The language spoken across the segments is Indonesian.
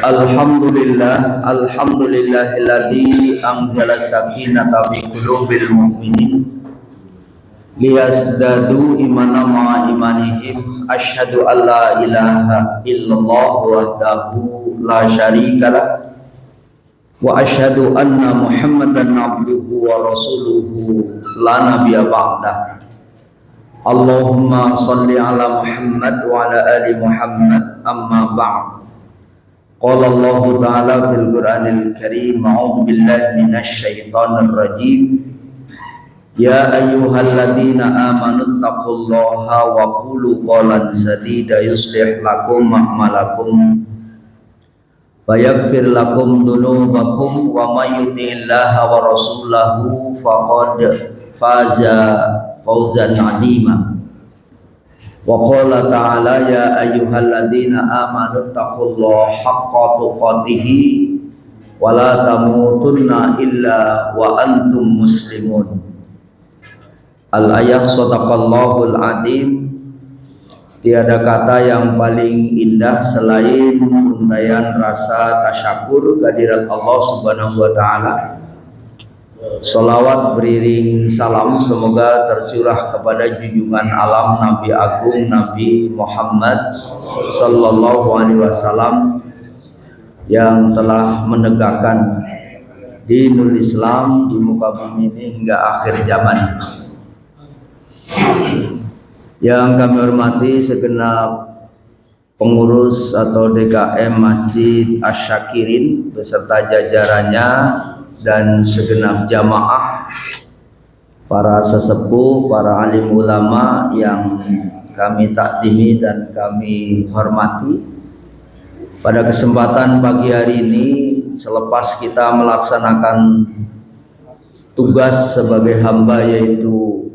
Alhamdulillahilladzi anzala sakinata fi qulubil mu'minin liyazdadu imanan ma'a imanihim. Asyhadu an la ilaha illallah wahdahu la syarikalah wa asyhadu anna Muhammadan abduhu wa rasuluhu la nabiyya ba'dah. Allahumma salli ala Muhammad wa ala ali Muhammad, amma ba'd. Qala Allah ta'ala fil Qur'anil Karim, a'udzu billahi minasy syaithanir rajim. Ya ayyuhalladzina amanu taqullaha wa qulu qawlan sadida yuslih lakum a'malakum wa yaghfir lakum dzunubakum wa may yuti'illaha wa rasulahu faqad faza fawzan 'azima. Wa qala ta'ala ya ayyuhalladzina amanu taqullaha haqqa tuqatih wa la tamutunna illa wa antum muslimun. Al-ayah sadaqallahul adzim. Tiada kata yang paling indah selain untayan rasa tasyakur kehadirat Allah Subhanahu wa taala. Salawat beriring salam semoga tercurah kepada junjungan alam Nabi Agung Nabi Muhammad sallallahu alaihi wasallam yang telah menegakkan dinul Islam di muka bumi ini hingga akhir zaman. Yang kami hormati segenap pengurus atau DKM Masjid Asy-Syakirin beserta jajarannya dan segenap jamaah, para sesepuh, para alim ulama yang kami takdimi dan kami hormati. Pada kesempatan pagi hari ini, selepas kita melaksanakan tugas sebagai hamba, yaitu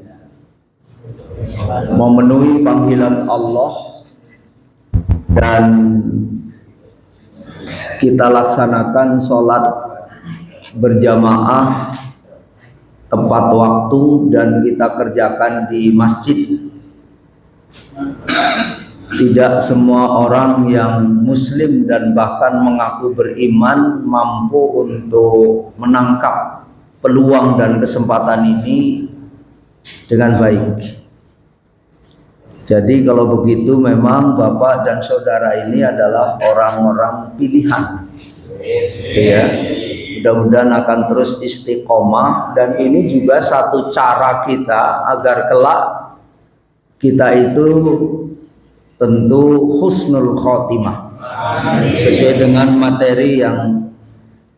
memenuhi panggilan Allah, dan kita laksanakan sholat berjamaah tepat waktu dan kita kerjakan di masjid. Tidak semua orang yang muslim dan bahkan mengaku beriman mampu untuk menangkap peluang dan kesempatan ini dengan baik. Jadi kalau begitu memang Bapak dan Saudara ini adalah orang-orang pilihan, ya. Mudah-mudahan akan terus istiqomah, dan ini juga satu cara kita agar kelak kita itu tentu husnul khotimah. Sesuai dengan materi yang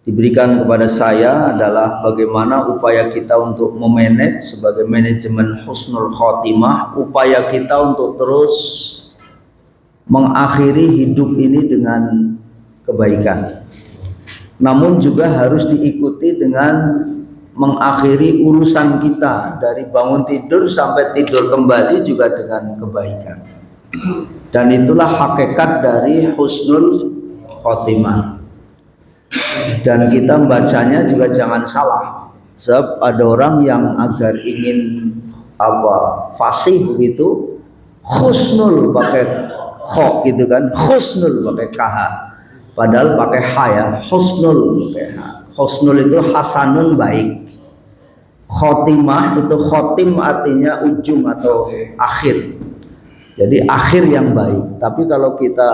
diberikan kepada saya adalah bagaimana upaya kita untuk memanage sebagai manajemen husnul khotimah, upaya kita untuk terus mengakhiri hidup ini dengan kebaikan. Namun juga harus diikuti dengan mengakhiri urusan kita dari bangun tidur sampai tidur kembali juga dengan kebaikan. Dan itulah hakikat dari husnul khotimah. Dan kita membacanya juga jangan salah. Sebab ada orang yang agar ingin fasih begitu, husnul pakai kho gitu kan, husnul pakai kh. Padahal pakai ha ya, husnul pakai ha. Husnul itu hasanun, baik. Khotimah itu khotim artinya ujung atau akhir. Jadi akhir yang baik. Tapi kalau kita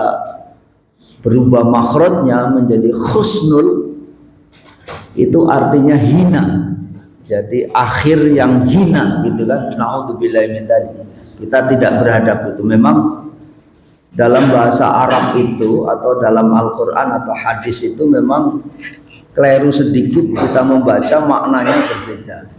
berubah makhrajnya menjadi husnul, itu artinya hina. Jadi akhir yang hina gitu kan. Na'udzubillahi min dzalik. Kita tidak beradab itu. Memang dalam bahasa Arab itu atau dalam Al-Quran atau hadis itu memang keliru sedikit kita membaca, maknanya berbeda.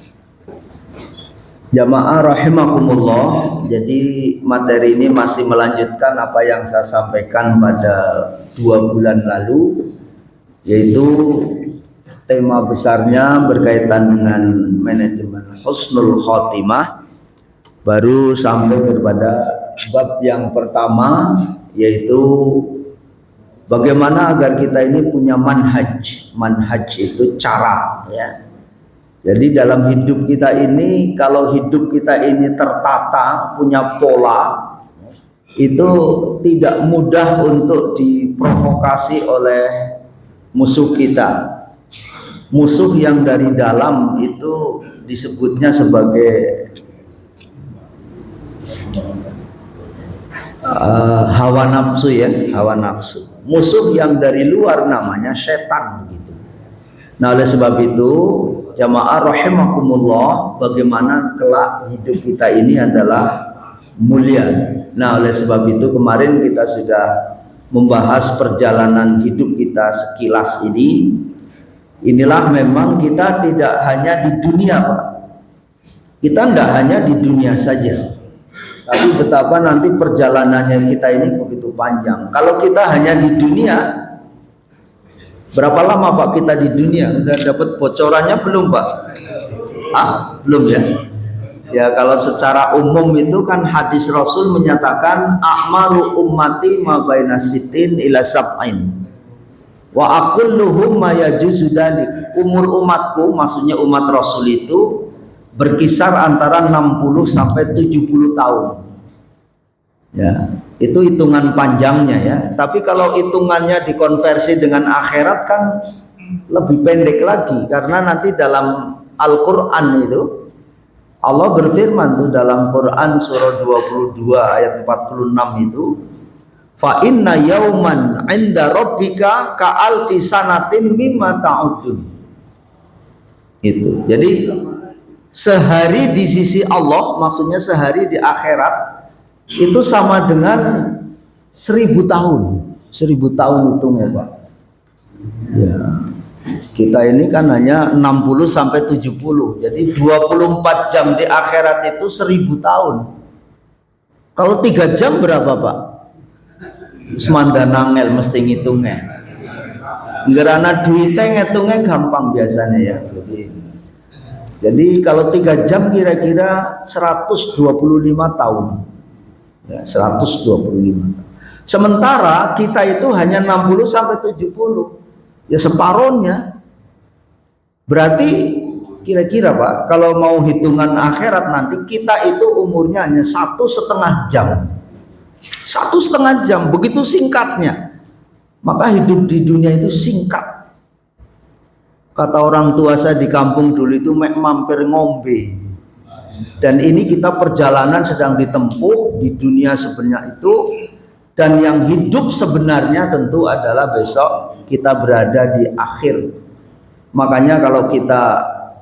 Jamaah rahimakumullah. Jadi materi ini masih melanjutkan apa yang saya sampaikan pada 2 bulan lalu, yaitu tema besarnya berkaitan dengan manajemen husnul khotimah. Baru sampai kepada bab yang pertama, yaitu bagaimana agar kita ini punya manhaj. Manhaj itu cara, ya. Jadi dalam hidup kita ini, kalau hidup kita ini tertata, punya pola, itu tidak mudah untuk diprovokasi oleh musuh kita. Musuh yang dari dalam itu disebutnya sebagai hawa nafsu ya, hawa nafsu. Musuh yang dari luar namanya setan begitu. Nah, oleh sebab itu jamaah rahimakumullah, bagaimana kelak hidup kita ini adalah mulia. Nah, oleh sebab itu kemarin kita sudah membahas perjalanan hidup kita sekilas ini. Inilah memang kita tidak hanya di dunia, Pak. Kita tidak hanya di dunia saja, tapi betapa nanti perjalanannya kita ini begitu panjang. Kalau kita hanya di dunia, berapa lama Pak kita di dunia? Sudah dapat bocorannya belum Pak? Belum ya? Ya, kalau secara umum itu kan hadis Rasul menyatakan a'maru ummati ma baina sitin ila sab'in wa aqulluhum ma yajuzu dzalik. Umur umatku, maksudnya umat Rasul itu berkisar antara 60 sampai 70 tahun. Ya, itu hitungan panjangnya ya. Tapi kalau hitungannya dikonversi dengan akhirat kan lebih pendek lagi, karena nanti dalam Al-Qur'an itu Allah berfirman tuh dalam Quran surah 22 ayat 46 itu, fa inna yauman 'inda rabbika ka alfi sanatin mimma ta'udun. Itu. Jadi sehari di sisi Allah, maksudnya sehari di akhirat itu sama dengan 1000 tahun. 1000 tahun hitungnya Pak. Ya. Kita ini kan hanya 60 sampai 70. Jadi 24 jam di akhirat itu 1000 tahun. Kalau 3 jam berapa Pak? Semanda nangel mesti ngitungnya. Ngerana duitnya ngitungnya gampang biasanya ya. Jadi kalau 3 jam kira-kira 125 tahun. Ya, 125. Sementara kita itu hanya 60 sampai 70. Ya separuhnya. Berarti kira-kira Pak, kalau mau hitungan akhirat nanti kita itu umurnya hanya 1,5 jam. 1,5 jam, begitu singkatnya. Maka hidup di dunia itu singkat. Kata orang tua saya di kampung dulu itu mampir ngombe. Dan ini kita perjalanan sedang ditempuh di dunia sebenarnya itu. Dan yang hidup sebenarnya tentu adalah besok kita berada di akhir. Makanya kalau kita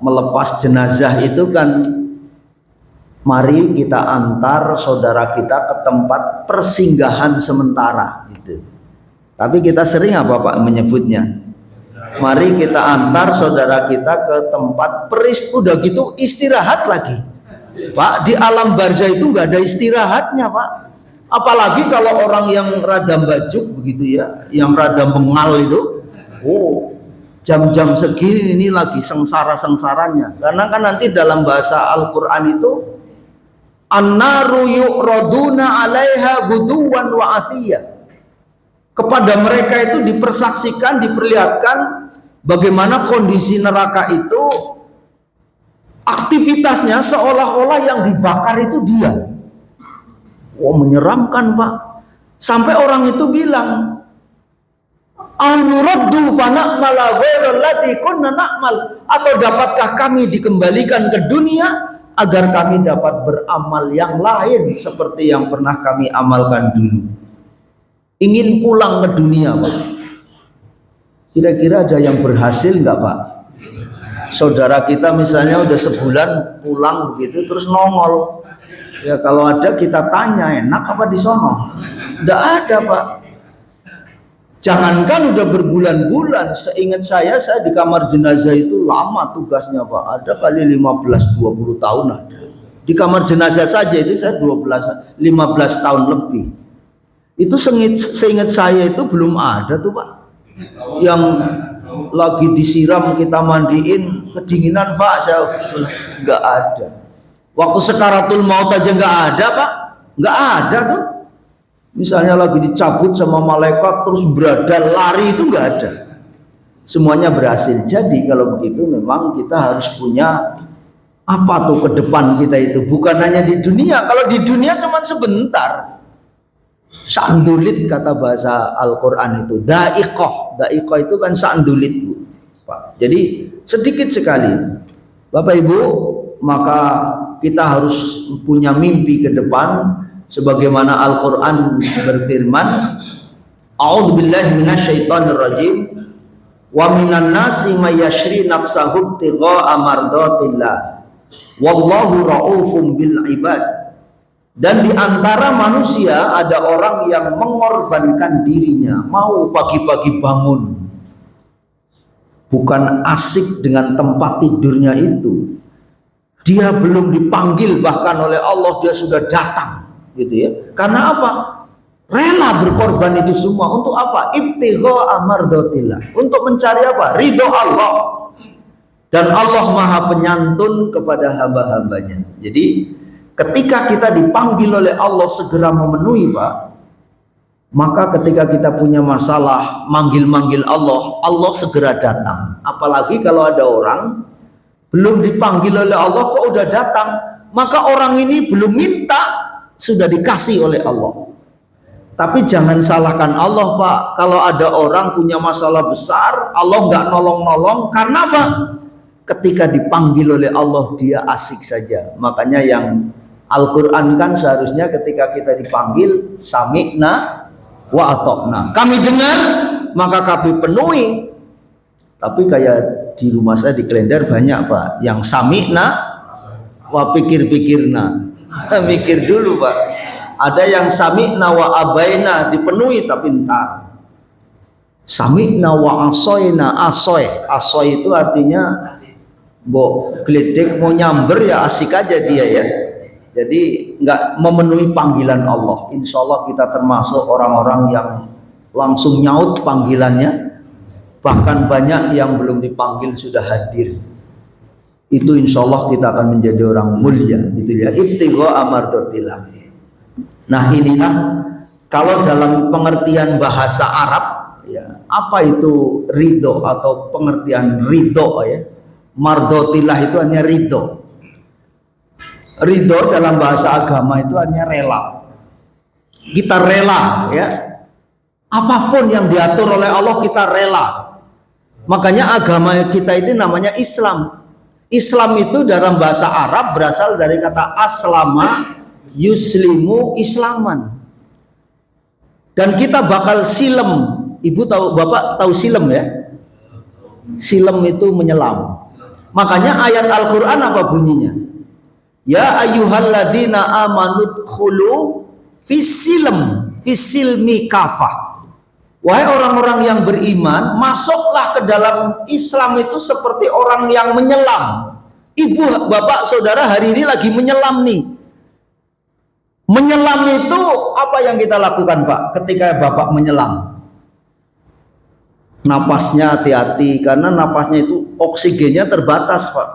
melepas jenazah itu kan, mari kita antar saudara kita ke tempat persinggahan sementara gitu. Tapi kita sering apa Pak menyebutnya? Mari kita antar saudara kita ke tempat udah gitu istirahat lagi. Pak, di alam barzah itu nggak ada istirahatnya Pak. Apalagi kalau orang yang rada bajuk begitu ya, yang rada bengal itu, jam-jam segini ini lagi sengsara-sengsaranya. Karena kan nanti dalam bahasa Al-Quran itu an-naru yu'raduna 'alaiha guduwan wa asiyya. Kepada mereka itu dipersaksikan, diperlihatkan bagaimana kondisi neraka itu aktivitasnya seolah-olah yang dibakar itu dia. Menyeramkan Pak. Sampai orang itu bilang, "Anuraddu fa na'mal ghairal lati kunna na'mal." Atau dapatkah kami dikembalikan ke dunia agar kami dapat beramal yang lain seperti yang pernah kami amalkan dulu. Ingin pulang ke dunia Pak. Kira-kira ada yang berhasil nggak Pak? Saudara kita misalnya udah sebulan pulang begitu terus nongol. Ya kalau ada kita tanya, enak apa di sono? Nggak ada Pak. Jangankan udah berbulan-bulan, seingat saya di kamar jenazah itu lama tugasnya Pak. Ada kali 15-20 tahun ada. Di kamar jenazah saja itu saya 15 tahun lebih. Itu seingat saya itu belum ada tuh Pak. Yang lagi disiram kita mandiin kedinginan Pak, saya nggak ada. Waktu sekaratul maut aja nggak ada Pak, nggak ada tuh. Misalnya lagi dicabut sama malaikat terus berada lari itu nggak ada. Semuanya berhasil. Jadi kalau begitu memang kita harus punya apa tuh ke depan kita itu, bukan hanya di dunia. Kalau di dunia cuma sebentar. Sandulit kata bahasa Al-Quran itu. Da'iqoh itu kan sandulit, Pak. Jadi sedikit sekali, Bapak Ibu, maka kita harus punya mimpi ke depan sebagaimana Al-Quran berfirman, A'udzubillahi minasyaitonirrajim, wa minan nasi may yashri nafsahu ibtigha'a mardatillah wallahu ra'ufum bil ibad. Dan di antara manusia ada orang yang mengorbankan dirinya, mau pagi-pagi bangun, bukan asik dengan tempat tidurnya itu, dia belum dipanggil bahkan oleh Allah dia sudah datang, gitu ya. Karena apa? Rela berkorban itu semua untuk apa? Ibtigha'a mardatillah, untuk mencari apa? Ridho Allah. Dan Allah Maha Penyantun kepada hamba-hambanya. Jadi ketika kita dipanggil oleh Allah segera memenuhi, Pak. Maka ketika kita punya masalah, manggil-manggil Allah, Allah segera datang. Apalagi kalau ada orang belum dipanggil oleh Allah kok udah datang, maka orang ini belum minta, sudah dikasih oleh Allah. Tapi jangan salahkan Allah, Pak. Kalau ada orang punya masalah besar, Allah nggak nolong-nolong, karena apa? Ketika dipanggil oleh Allah dia asik saja. Makanya yang Al-Quran kan seharusnya ketika kita dipanggil sami'na wa atokna, kami dengar maka kami penuhi. Tapi kayak di rumah saya di Klender banyak, Pak, yang sami'na wa pikir-pikirna. Mikir dulu, Pak. Ada yang sami'na wa abaina, dipenuhi tapi entar. Sami'na wa asoyna, asoy itu artinya geledek mau nyamber ya asik aja dia ya. Jadi nggak memenuhi panggilan Allah. Insya Allah kita termasuk orang-orang yang langsung nyaut panggilannya. Bahkan banyak yang belum dipanggil sudah hadir. Itu insya Allah kita akan menjadi orang mulia. Itu ya, ibtigha'a mardatillah. Nah inilah kalau dalam pengertian bahasa Arab, ya, apa itu ridho atau pengertian ridho ya? Mardatillah itu hanya ridho. Ridho dalam bahasa agama itu hanya rela. Kita rela, ya. Apapun yang diatur oleh Allah kita rela. Makanya agama kita ini namanya Islam. Islam itu dalam bahasa Arab berasal dari kata aslama yuslimu islaman. Dan kita bakal silem. Ibu tahu, Bapak tahu silem ya? Silem itu menyelam. Makanya ayat Al-Quran apa bunyinya? Ya ayyuhalladzina amanu khulu fisilmi kafah. Wahai orang-orang yang beriman, masuklah ke dalam Islam itu seperti orang yang menyelam. Ibu, bapak, saudara hari ini lagi menyelam nih. Menyelam itu apa yang kita lakukan, Pak? Ketika bapak menyelam, napasnya hati-hati karena napasnya itu oksigennya terbatas, Pak.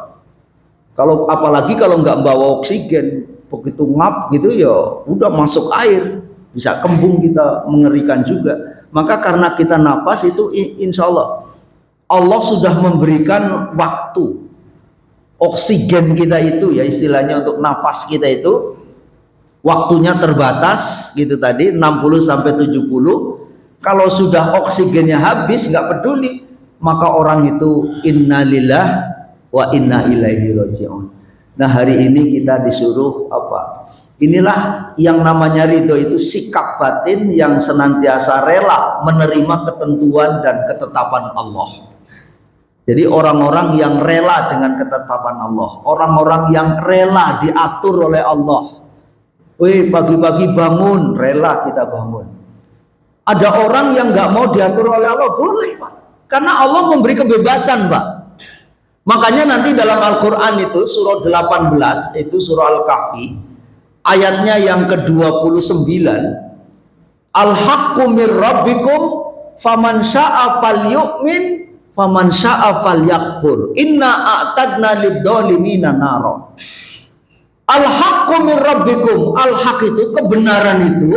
Kalau apalagi kalau nggak bawa oksigen, begitu ngap gitu ya udah masuk air, bisa kembung kita, mengerikan juga. Maka karena kita napas itu insya Allah Allah sudah memberikan waktu oksigen kita itu ya istilahnya untuk nafas kita itu waktunya terbatas gitu tadi 60 sampai 70. Kalau sudah oksigennya habis nggak peduli, maka orang itu innalillah wa inna ilaihi raji'un. Nah hari ini kita disuruh apa? Inilah yang namanya ridho, itu sikap batin yang senantiasa rela menerima ketentuan dan ketetapan Allah. Jadi orang-orang yang rela dengan ketetapan Allah, orang-orang yang rela diatur oleh Allah. Wih, pagi-pagi bangun, rela kita bangun. Ada orang yang nggak mau diatur oleh Allah, boleh, Pak. Karena Allah memberi kebebasan, Pak. Makanya nanti dalam Al-Quran itu surah 18 itu surah Al-Kahfi ayatnya yang ke-29, Al-haqqu mir rabbikum faman sya'a falyu'min faman sya'a falyakfur inna a'tadna lidzalimina nara. Al-haqqu mir rabbikum, al-haq itu kebenaran itu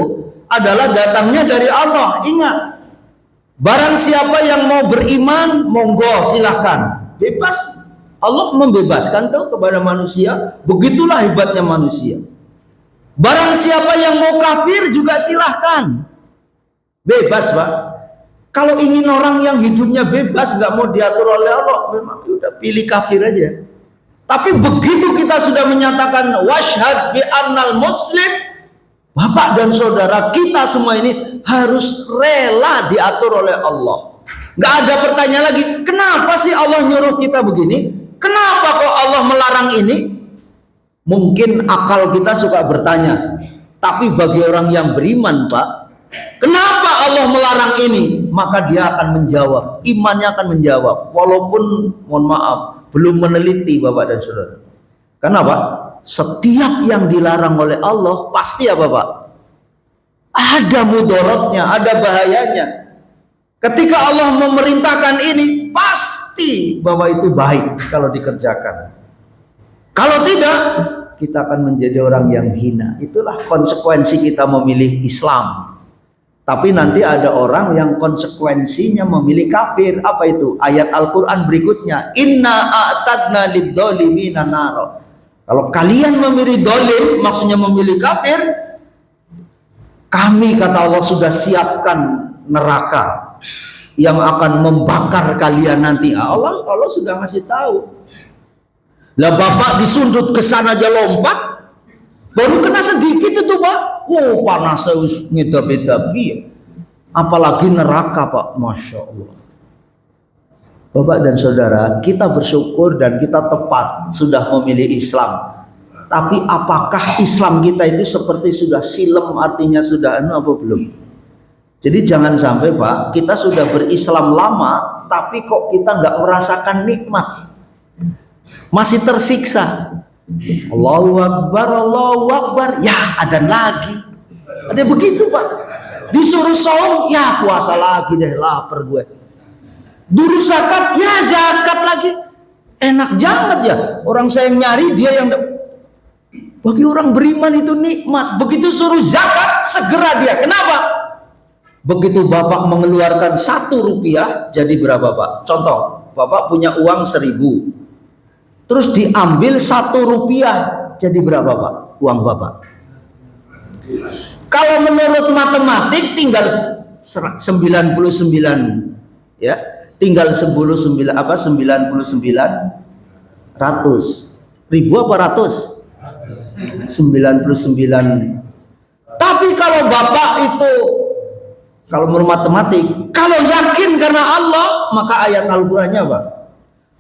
adalah datangnya dari Allah. Ingat, barang siapa yang mau beriman monggo silahkan, bebas. Allah membebaskan tuh kepada manusia. Begitulah hebatnya manusia. Barang siapa yang mau kafir juga silahkan. Bebas, Pak. Kalau ingin orang yang hidupnya bebas, nggak mau diatur oleh Allah, memang udah pilih kafir aja. Tapi begitu kita sudah menyatakan washhad bi annal muslim, Bapak dan saudara, kita semua ini harus rela diatur oleh Allah. Nggak ada pertanyaan lagi, kenapa sih Allah nyuruh kita begini? Kenapa kok Allah melarang ini? Mungkin akal kita suka bertanya, tapi bagi orang yang beriman, Pak, kenapa Allah melarang ini? Maka dia akan menjawab, imannya akan menjawab, walaupun mohon maaf belum meneliti, Bapak dan saudara. Kenapa? Setiap yang dilarang oleh Allah pasti apa, Pak? Ada mudorotnya, ada bahayanya. Ketika Allah memerintahkan ini, pasti bahwa itu baik kalau dikerjakan. Kalau tidak, kita akan menjadi orang yang hina. Itulah konsekuensi kita memilih Islam. Tapi nanti ada orang yang konsekuensinya memilih kafir. Apa itu? Ayat Al-Quran berikutnya. Inna a'tadna lidzolimina naro. Kalau kalian memilih dolim, maksudnya memilih kafir, kami, kata Allah, sudah siapkan neraka yang akan membakar kalian nanti. Allah sudah ngasih tahu. Lah Bapak disundut ke sana aja lompat, baru kena sedikit itu, Pak. Panasnya ngedap-ngedap. Apalagi neraka, Pak. Masya Allah. Bapak dan saudara, kita bersyukur dan kita tepat sudah memilih Islam. Tapi apakah Islam kita itu seperti sudah silem, artinya sudah apa belum? Jadi jangan sampai, Pak, kita sudah berislam lama, tapi kok kita nggak merasakan nikmat, masih tersiksa. Allahu Akbar, ya adzan lagi. Ada begitu, Pak. Disuruh saum, ya puasa lagi deh, lapar gue. Dulu zakat, ya zakat lagi. Enak banget ya. Orang saya yang nyari, dia yang bagi orang beriman itu nikmat. Begitu suruh zakat, segera dia. Kenapa? Begitu Bapak mengeluarkan 1 rupiah, jadi berapa, Pak? Contoh, Bapak punya uang 1.000. Terus diambil 1 rupiah, jadi berapa, Pak? Uang Bapak. Kalau menurut matematik tinggal 99, ya, tinggal 99 ribu apa ratus? 99. Tapi kalau Bapak itu, kalau menurut matematik, kalau yakin karena Allah, maka ayat Al-Qur'annya apa?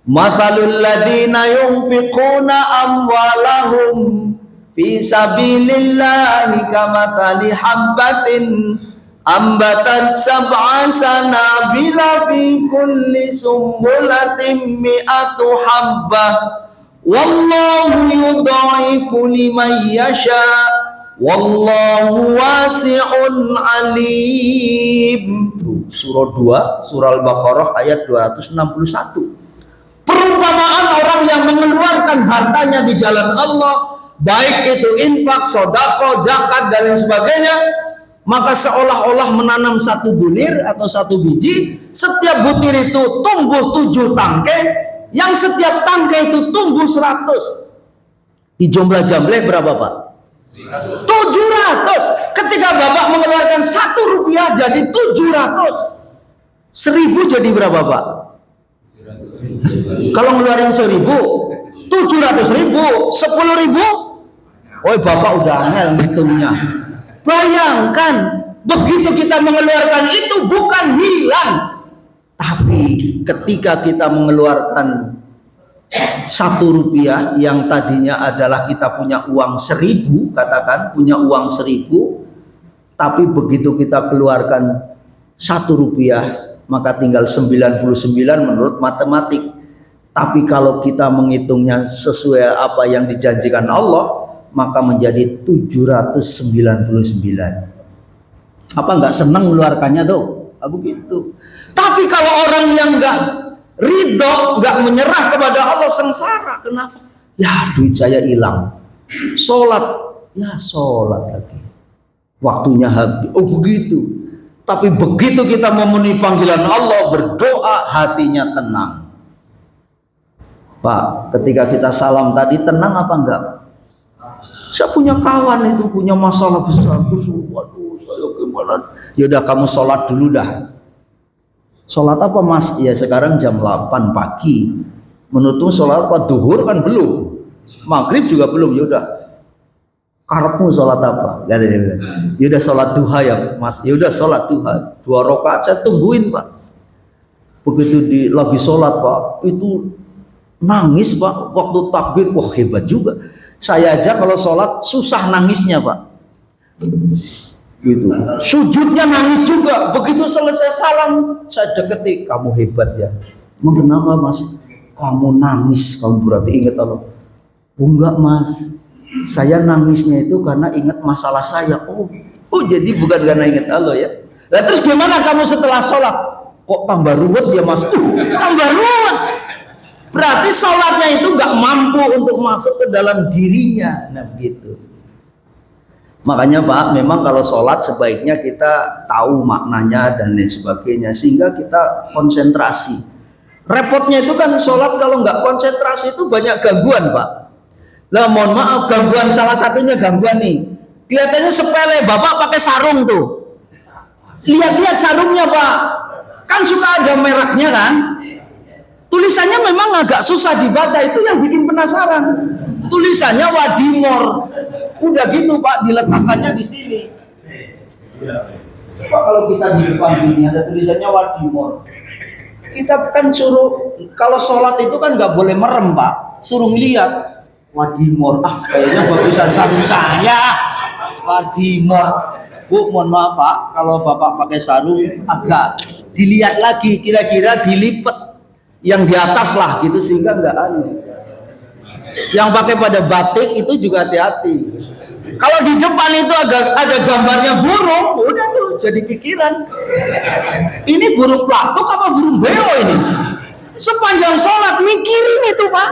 Mathalul ladina yunfiquna amwalahum fi sabilillahi kamathali habbatin ambatat sab'a sanabila fi kulli sumbulatin mi'atu habbah wallahu yudha'ifu liman yasha wallahu wasi'un alim. Surah 2, surah Al-Baqarah ayat 261. Perumpamaan orang yang mengeluarkan hartanya di jalan Allah, baik itu infak, sedekah, zakat dan lain sebagainya, maka seolah-olah menanam 1 bulir atau 1 biji, setiap butir itu tumbuh 7 tangkai, yang setiap tangkai itu tumbuh 100. Di jumlah-jumlah berapa, Pak? 700. Ketika Bapak mengeluarkan 1 rupiah jadi 700. 1000 jadi berapa, Pak? Kalau ngeluarin 1.000, 700.000, 10.000, oh Bapak udah angel ngitungnya. Bayangkan, begitu kita mengeluarkan itu bukan hilang, tapi ketika kita mengeluarkan 1 rupiah yang tadinya adalah kita punya uang 1.000, katakan punya uang 1.000, tapi begitu kita keluarkan 1 rupiah, maka tinggal 99 menurut matematik. Tapi kalau kita menghitungnya sesuai apa yang dijanjikan Allah, maka menjadi 799. Apa nggak senang mengeluarkannya tuh? Begitu. Tapi kalau orang yang nggak ridho, nggak menyerah kepada Allah, sengsara. Kenapa? Ya duit saya hilang. Sholat, ya sholat lagi. Waktunya habis. Oh begitu. Tapi begitu kita memenuhi panggilan Allah, berdoa, hatinya tenang. Pak, ketika kita salam tadi tenang apa enggak? Saya punya kawan itu punya masalah besar terus, waduh saya gimana? Ya udah kamu sholat dulu dah. Sholat apa mas? Ya sekarang jam 8 pagi. Menurutmu sholat apa? Duhur kan belum. Maghrib juga belum. Ya udah. Karepmu sholat apa? Ya udah sholat duha ya mas. Ya udah sholat duha. 2 rakaat saya tungguin pak. Begitu lagi sholat pak, itu nangis pak. Waktu takbir, wah hebat juga. Saya aja kalau sholat susah nangisnya pak. Gitu. Sujudnya nangis juga. Begitu selesai salam, saya deketi, kamu hebat ya. Kenapa mas? Kamu nangis, kamu berarti ingat Allah. Oh enggak mas, saya nangisnya itu karena ingat masalah saya. Oh jadi bukan karena ingat Allah ya. Nah terus gimana kamu setelah sholat? Kok tambah ruwet ya mas? Tambah ruwet. Berarti sholatnya itu nggak mampu untuk masuk ke dalam dirinya. Nah begitu. Makanya Pak, memang kalau sholat sebaiknya kita tahu maknanya dan lain sebagainya sehingga kita konsentrasi. Repotnya itu kan sholat kalau nggak konsentrasi itu banyak gangguan Pak. Lah mohon maaf, gangguan salah satunya gangguan nih. Kelihatannya sepele, Bapak pakai sarung tuh. Lihat-lihat sarungnya Pak, kan suka ada mereknya kan. Tulisannya memang agak susah dibaca, itu yang bikin penasaran. Tulisannya Wadimor. Udah gitu Pak, diletakkannya di sini. Pak kalau kita di depan ini ada tulisannya Wadimor. Kita kan suruh kalau sholat itu kan nggak boleh merem Pak, suruh lihat Wadimor. Ah kayaknya bagusan sarung saya. Wadimor. Bu mohon maaf Pak, kalau Bapak pakai sarung agak dilihat lagi, kira-kira dilipat yang di atas lah gitu sehingga nggak aneh. Yang pakai pada batik itu juga hati-hati. Kalau di depan itu ada gambarnya burung, udah tuh jadi pikiran. Ini burung pelatuk apa burung beo ini? Sepanjang sholat mikirin itu Pak.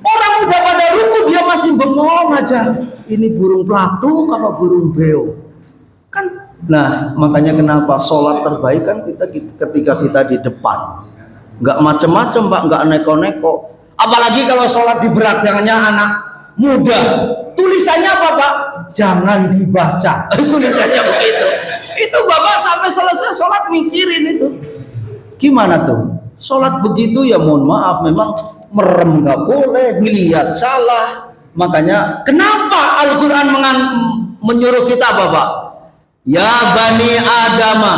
Orang udah pada ruku dia masih bengong aja. Ini burung pelatuk apa burung beo? Kan, nah makanya kenapa sholat terbaik kan kita ketika kita di depan. Nggak macem-macem Pak, nggak neko-neko. Apalagi kalau sholat di belakangnya anak muda, tulisannya apa Pak? Jangan dibaca. Tulisannya begitu. Itu Bapak sampai selesai sholat mikirin itu. Gimana tuh? Sholat begitu ya mohon maaf, memang merem nggak boleh, lihat salah. Makanya kenapa Al-Quran menyuruh kita Bapak? Ya Bani Adama,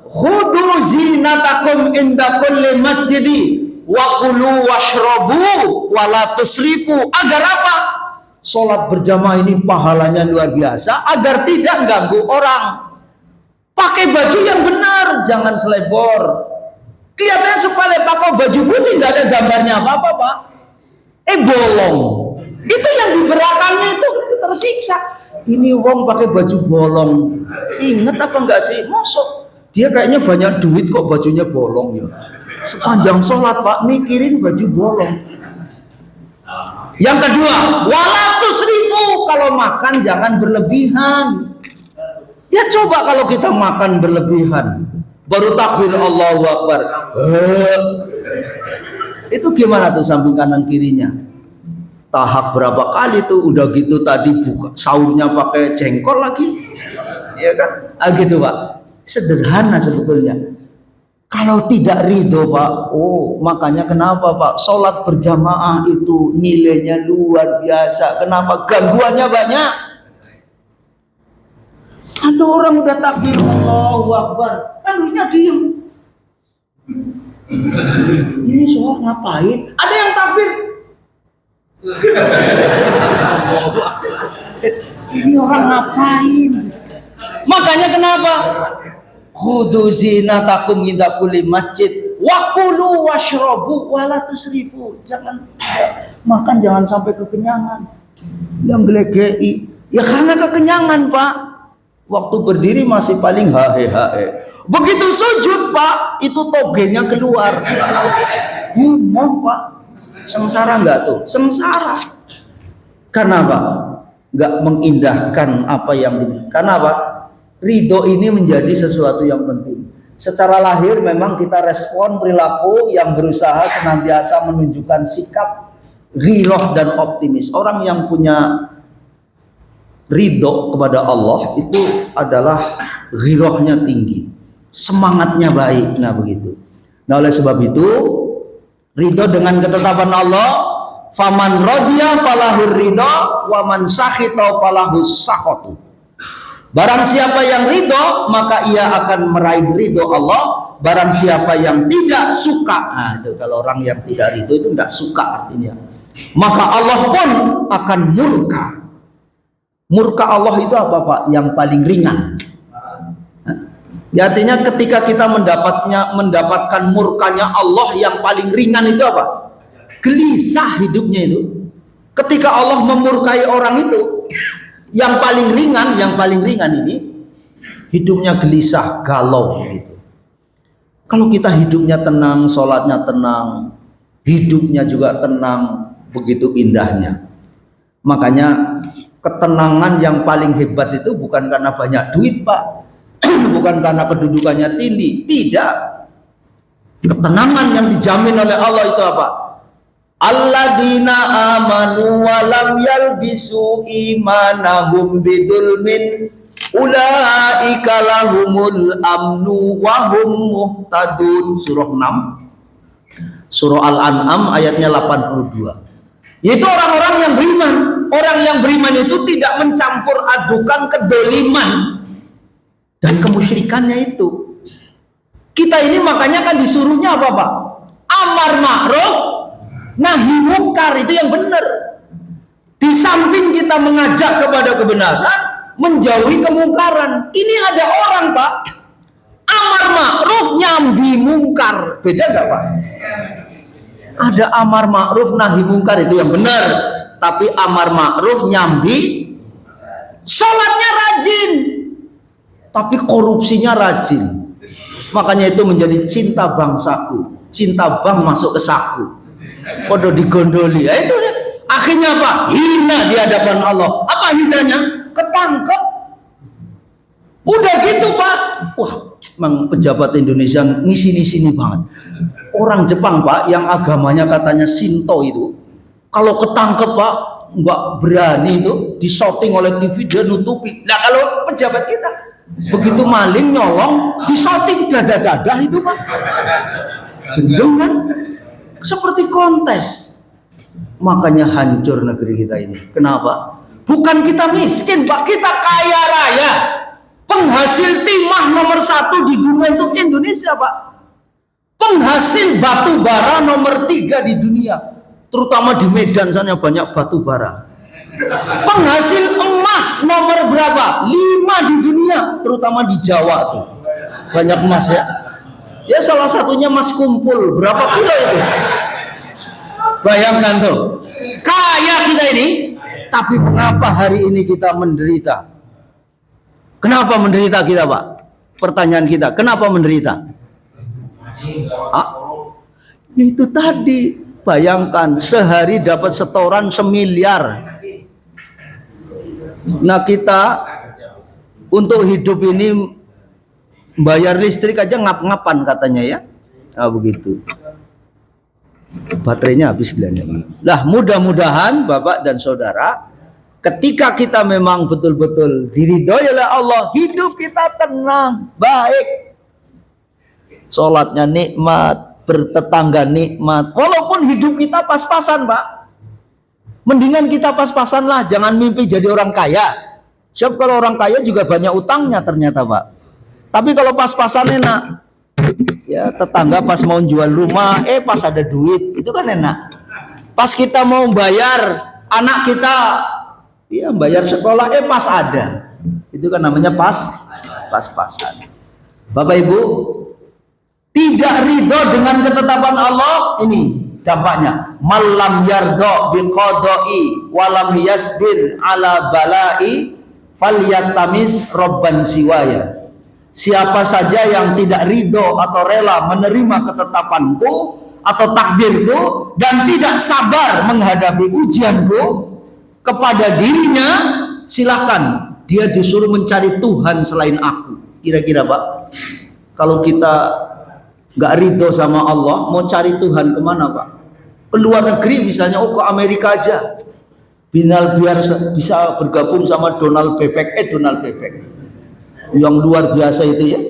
khudu zinatakum inda kulli masjidi wa kulu washrabu wa la tusrifu. Agar apa? Sholat berjamaah ini pahalanya luar biasa agar tidak ganggu orang. Pakai baju yang benar, jangan selebor. Kelihatannya sepele pakai baju putih nggak ada gambarnya apa-apa Pak. Bolong. Itu yang di belakangnya itu tersiksa. Ini wong pakai baju bolong. Ingat apa enggak sih? Mosok dia kayaknya banyak duit kok bajunya bolong ya. Sepanjang sholat Pak mikirin baju bolong. Yang kedua, walatus ribu, kalau makan jangan berlebihan. Ya coba kalau kita makan berlebihan, baru takbir Allahu Akbar. Itu gimana tuh samping kanan kirinya? Tahap berapa kali tuh? Udah gitu tadi buka sahurnya pakai jengkol lagi. Iya kan? Gitu Pak. Sederhana sebetulnya. Kalau tidak ridho Pak, makanya kenapa Pak sholat berjamaah itu nilainya luar biasa. Kenapa? Gangguannya banyak. Ada orang udah takbir Allahu Akbar, lalunya diem. Ini sholat ngapain? Ada yang takbir. Ini orang ngapain? Makanya kenapa? Khudu zinatakum inda kulli masjid wa kulu washrabu wa la tusrifu. Jangan makan jangan sampai kekenyangan. Yang gelegei ya karena kekenyangan Pak. Waktu berdiri masih paling hahe. Begitu sujud Pak, itu togenya keluar. Gumoh Pak. Sengsara enggak tuh? Sengsara. Karena apa? Enggak mengindahkan apa yang karena apa? Ridho ini menjadi sesuatu yang penting. Secara lahir memang kita respon perilaku yang berusaha senantiasa menunjukkan sikap ghiroh dan optimis. Orang yang punya ridho kepada Allah itu adalah ghirahnya tinggi, semangatnya baik. Nah begitu. Nah oleh sebab itu ridho dengan ketetapan Allah, faman radiya falahur ridho wa man sakhita falahus sakhatu. Barang siapa yang ridho maka ia akan meraih ridho Allah. Barang siapa yang tidak suka, nah itu kalau orang yang tidak ridho itu tidak suka artinya, maka Allah pun akan murka. Murka Allah itu apa Pak? Yang paling ringan. Ya, artinya ketika kita mendapatkan murkanya Allah yang paling ringan itu apa? Gelisah hidupnya itu. Ketika Allah memurkai orang itu, yang paling ringan ini hidupnya gelisah, galau gitu. Kalau kita hidupnya tenang, sholatnya tenang, hidupnya juga tenang, begitu indahnya. Makanya ketenangan yang paling hebat itu bukan karena banyak duit Pak, bukan karena kedudukannya tinggi, tidak. Ketenangan yang dijamin oleh Allah itu apa? Alladzina amanu wa lam yalbisu imanahum bidzulmin ulaika lahumul amnu wa hum muhtadun. Surah 6, Surah Al-An'am ayatnya 82. Yaitu orang-orang yang beriman. Orang yang beriman itu tidak mencampur adukan kedoliman dan kemusyrikannya itu. Kita ini makanya kan disuruhnya apa Pak? Amar ma'ruf nahi mungkar, itu yang benar. Di samping kita mengajak kepada kebenaran, menjauhi kemungkaran. Ini ada orang Pak, amar ma'ruf nyambi mungkar. Beda nggak Pak? Ada amar ma'ruf nahi mungkar itu yang benar. Tapi amar ma'ruf nyambi, sholatnya rajin, tapi korupsinya rajin. Makanya itu menjadi cinta bangsaku, cinta bang masuk ke saku, podo digondoli. Ya itu akhirnya apa? Hina di hadapan Allah. Apa hinanya? Ketangkep. Udah gitu Pak. Wah, memang pejabat Indonesia ngisi-sini banget. Orang Jepang Pak yang agamanya katanya Shinto itu, kalau ketangkep Pak, nggak berani itu, disorting oleh TV, dia nutupi. Nah kalau pejabat kita, begitu maling nyolong, disorting dada-dada itu Pak. Gendeng kan? Seperti kontes. Makanya hancur negeri kita ini. Kenapa? Bukan kita miskin Pak, kita kaya raya. Penghasil timah nomor 1 di dunia itu Indonesia Pak. Penghasil batu bara nomor 3 di dunia. Terutama di Medan sana banyak batu bara. Penghasil emas nomor berapa? 5 di dunia, terutama di Jawa tuh. Banyak emas ya. Ya salah satunya Mas Kumpul, berapa kilo itu? Bayangkan tuh. Kaya kita ini, tapi mengapa hari ini kita menderita? Kenapa menderita kita, Pak? Pertanyaan kita, kenapa menderita? Ya itu tadi. Bayangkan sehari dapat setoran 1 miliar. Nah kita untuk hidup ini bayar listrik aja ngap-ngapan katanya ya. Nah begitu. Baterainya habis bilangnya. Lah mudah-mudahan Bapak dan Saudara, ketika kita memang betul-betul diridhoi oleh Allah, hidup kita tenang, baik. Sholatnya nikmat, bertetangga nikmat, walaupun hidup kita pas-pasan Pak. Mendingan kita pas-pasan lah, jangan mimpi jadi orang kaya. Siap kalau orang kaya juga banyak utangnya ternyata Pak. Tapi kalau pas-pasan enak. Ya tetangga pas mau jual rumah, pas ada duit, itu kan enak. Pas kita mau bayar anak kita, ya bayar sekolah, pas ada. Itu kan namanya pas-pasan. Bapak Ibu, tidak ridho dengan ketetapan Allah, ini dampaknya. Malam yardo biqadai walam yasbir ala balai falyattamis robban siwaya. Siapa saja yang tidak ridho atau rela menerima ketetapanku atau takdirku dan tidak sabar menghadapi ujianku kepada dirinya, silakan dia disuruh mencari Tuhan selain aku. Kira-kira Pak, kalau kita nggak ridho sama Allah, mau cari Tuhan kemana Pak? Ke luar negeri misalnya, ke Amerika aja. biar bisa bergabung sama Donald Bebek yang luar biasa itu ya.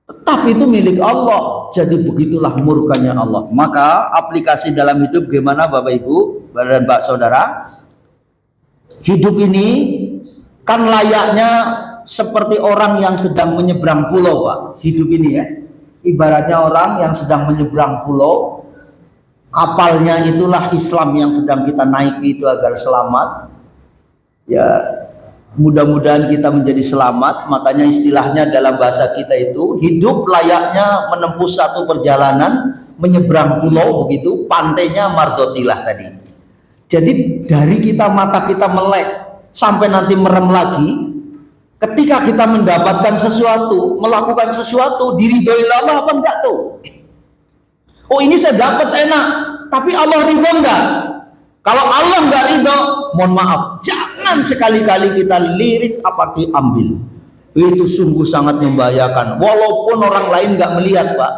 Tetapi itu milik Allah, jadi begitulah murkanya Allah. Maka aplikasi dalam hidup gimana Bapak Ibu dan Pak Saudara? Hidup ini kan layaknya seperti orang yang sedang menyeberang pulau, Pak. Hidup ini ya, ibaratnya orang yang sedang menyeberang pulau. Kapalnya itulah Islam yang sedang kita naiki itu agar selamat. Ya, mudah-mudahan kita menjadi selamat. Makanya istilahnya dalam bahasa kita itu hidup layaknya menempuh satu perjalanan menyeberang pulau, begitu pantainya Mardotilah tadi. Jadi dari kita mata kita melek sampai nanti merem lagi, ketika kita mendapatkan sesuatu, melakukan sesuatu, diridhoi Allah apa enggak tuh? Oh ini saya dapat enak, tapi Allah ridho enggak? Kalau Allah enggak ridho, mohon maaf, jangan sekali-kali kita lirik apa diambil. Itu sungguh sangat membahayakan. Walaupun orang lain enggak melihat, Pak,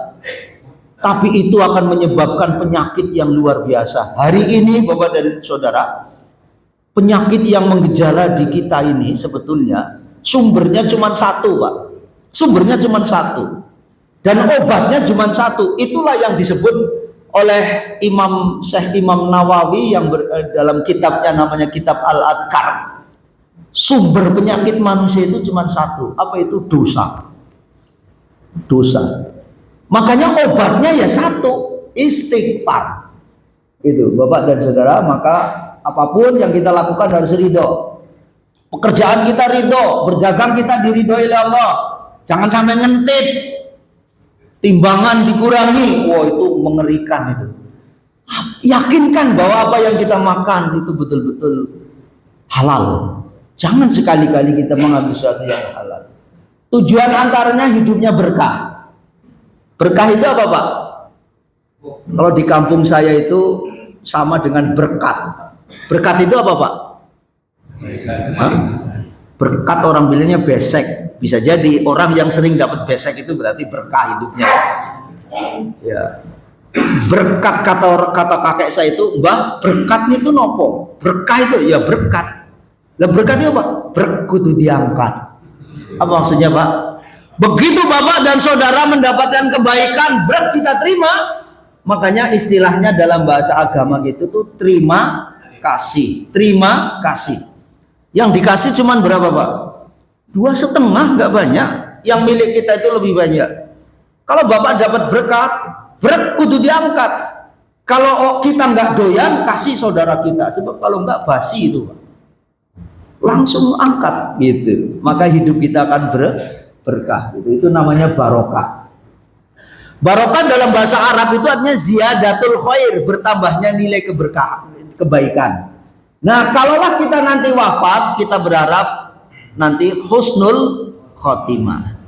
tapi itu akan menyebabkan penyakit yang luar biasa. Hari ini Bapak dan Saudara, penyakit yang menggejala di kita ini sebetulnya sumbernya cuma satu, Pak. Sumbernya cuma satu. Dan obatnya cuma satu. Itulah yang disebut oleh Syekh Imam Nawawi yang dalam kitabnya namanya Kitab Al-Adhkar. Sumber penyakit manusia itu cuma satu. Apa itu? Dosa. Dosa. Makanya obatnya ya satu, istighfar. Itu Bapak dan Saudara, maka apapun yang kita lakukan harus ridho. Pekerjaan kita ridho, berdagang kita diridhoi oleh Allah. Jangan sampai ngentit. Timbangan dikurangi, wah itu mengerikan itu. Yakinkan bahwa apa yang kita makan itu betul-betul halal. Jangan sekali-kali kita mengambil sesuatu yang halal. Tujuan antaranya hidupnya berkah. Berkah itu apa, Pak? Kalau di kampung saya itu sama dengan berkat. Berkat itu apa, Pak? Hah? Berkat orang bilangnya besek. Bisa jadi orang yang sering dapat besek itu berarti berkah hidupnya. Ya. Berkat kata kakek saya itu, Mbah, berkat itu nopo? Berkah itu ya berkat. Lah berkat itu apa? Berkutu diangkat. Apa maksudnya, Pak? Begitu Bapak dan Saudara mendapatkan kebaikan, kita terima. Makanya istilahnya dalam bahasa agama gitu tuh terima kasih. Terima kasih. Yang dikasih cuman berapa, Pak? 2,5, nggak banyak. Yang milik kita itu lebih banyak. Kalau Bapak dapat berkat, kudu diangkat. Kalau kita nggak doyan, kasih saudara kita. Sebab kalau nggak basi itu, langsung angkat gitu. Maka hidup kita akan berkah. Itu namanya barokah. Barokah dalam bahasa Arab itu artinya ziyadatul khair, bertambahnya nilai keberkahan, kebaikan. Nah, kalaulah kita nanti wafat, kita berharap nanti husnul khotimah,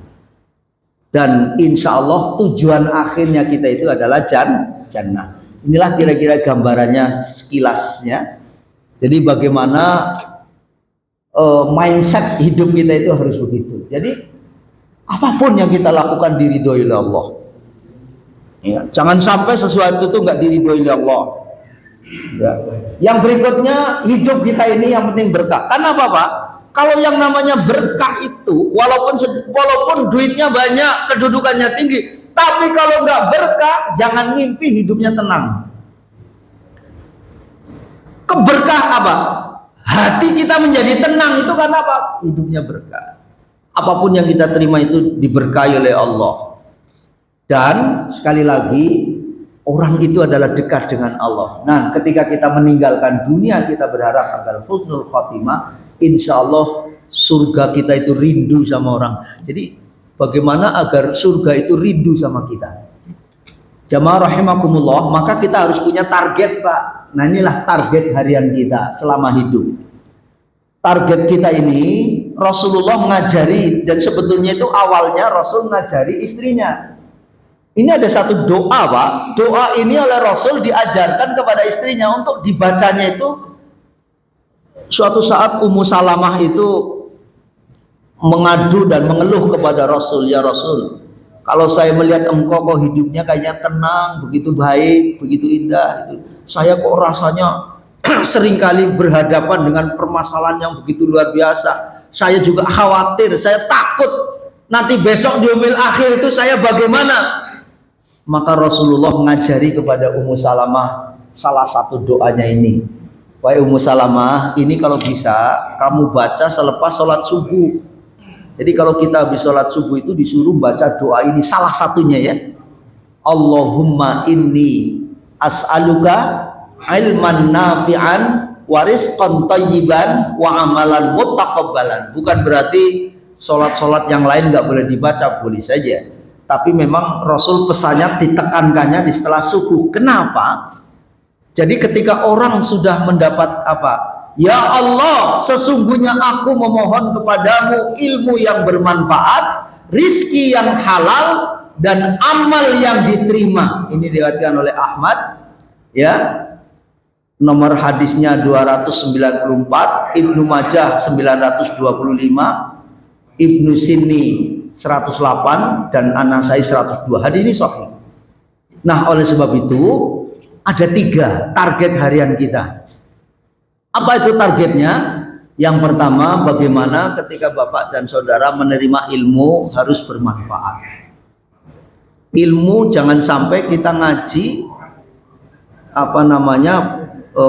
dan insya Allah tujuan akhirnya kita itu adalah jannah. Inilah kira-kira gambarannya sekilasnya. Jadi bagaimana mindset hidup kita itu harus begitu. Jadi apapun yang kita lakukan diridhoi oleh Allah. Ya, jangan sampai sesuatu itu nggak diridhoi oleh Allah. Ya. Yang berikutnya, hidup kita ini yang penting berkah. Karena apa, Pak? Kalau yang namanya berkah itu, walaupun duitnya banyak, kedudukannya tinggi, tapi kalau nggak berkah, jangan mimpi hidupnya tenang. Keberkah apa? Hati kita menjadi tenang itu karena apa? Hidupnya berkah. Apapun yang kita terima itu diberkahi oleh Allah. Dan sekali lagi, orang itu adalah dekat dengan Allah. Nah, ketika kita meninggalkan dunia, kita berharap agar husnul khotimah. Insya Allah surga kita itu rindu sama orang. Jadi bagaimana agar surga itu rindu sama kita? Jamaah rahimakumullah, maka kita harus punya target, Pak. Nah, inilah target harian kita selama hidup. Target kita ini Rasulullah mengajari, dan sebetulnya itu awalnya Rasul mengajari istrinya. Ini ada satu doa, Pak. Doa ini oleh Rasul diajarkan kepada istrinya untuk dibacanya itu. Suatu saat Ummu Salamah itu mengadu dan mengeluh kepada Rasul, ya Rasul, kalau saya melihat engkau kok hidupnya kayaknya tenang, begitu baik, begitu indah, itu saya kok rasanya Karena seringkali berhadapan dengan permasalahan yang begitu luar biasa. Saya juga khawatir, saya takut nanti besok di yaumil akhir itu saya bagaimana. Maka Rasulullah mengajari kepada Ummu Salamah salah satu doanya ini. Wahai Ummu Salamah, ini kalau bisa kamu baca selepas sholat subuh. Jadi kalau kita habis sholat subuh itu disuruh baca doa ini, salah satunya ya. Allahumma inni as'aluka ilman nafi'an wa rizqan thayyiban wa amalan muttaqabbalan. Bukan berarti sholat-sholat yang lain nggak boleh dibaca, boleh saja. Tapi memang Rasul pesannya ditekankannya di setelah subuh. Kenapa? Jadi ketika orang sudah mendapat apa? Ya Allah, sesungguhnya aku memohon kepadamu ilmu yang bermanfaat, rizki yang halal, dan amal yang diterima. Ini diriwayatkan oleh Ahmad, ya. Nomor hadisnya 294, Ibnu Majah 925, Ibnu Sinni 108, dan An-Nasai 102. Hadis ini sahih. Nah, oleh sebab itu ada 3 target harian kita. Apa itu targetnya? Yang pertama, bagaimana ketika Bapak dan Saudara menerima ilmu harus bermanfaat. Ilmu jangan sampai kita ngaji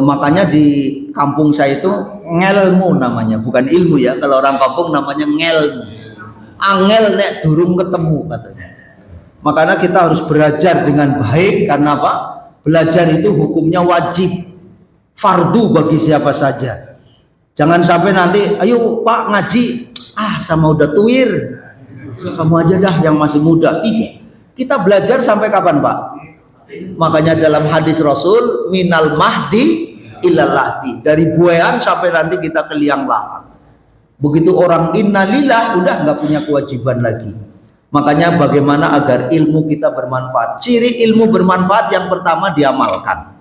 makanya di kampung saya itu ngelmu namanya, bukan ilmu ya. Kalau orang kampung namanya ngelmu. Angel nek durung ketemu katanya. Makanya kita harus belajar dengan baik. Karena apa? Belajar itu hukumnya wajib, fardu bagi siapa saja. Jangan sampai nanti, ayo Pak ngaji, sama udah tuir, kamu aja dah yang masih muda. Tidak. Kita belajar sampai kapan Pak? Makanya dalam hadis Rasul, minal mahdi ilal lahdi, dari buayan sampai nanti kita ke liang lahat. Begitu orang innalillah udah nggak punya kewajiban lagi. Makanya bagaimana agar ilmu kita bermanfaat? Ciri ilmu bermanfaat yang pertama diamalkan.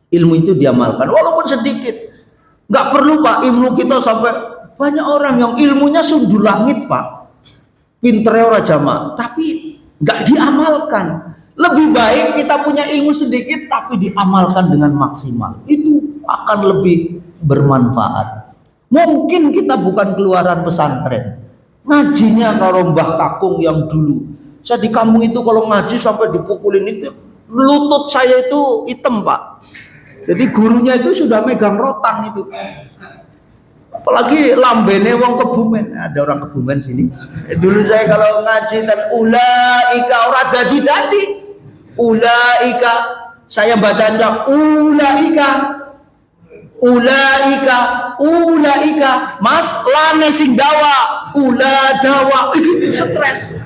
Ilmu itu diamalkan, walaupun sedikit. Nggak perlu Pak ilmu kita sampai banyak orang yang ilmunya sundul langit Pak, pinternya orang jamaah, tapi nggak diamalkan. Lebih baik kita punya ilmu sedikit tapi diamalkan dengan maksimal. Itu akan lebih bermanfaat. Mungkin kita bukan keluaran pesantren, ngajinya kalau Mbah Kakung yang dulu. Saya di kampung itu kalau ngaji sampai dipukulin itu, lutut saya itu hitam Pak. Jadi gurunya itu sudah megang rotan itu. Apalagi lambene wong Kebumen. Ada orang Kebumen sini. Dulu saya kalau ngaji dan ulaika ora dadi-dadi. Ulaika, saya bacanya ulaika. Mas lane sing dawa, dawa itu stres.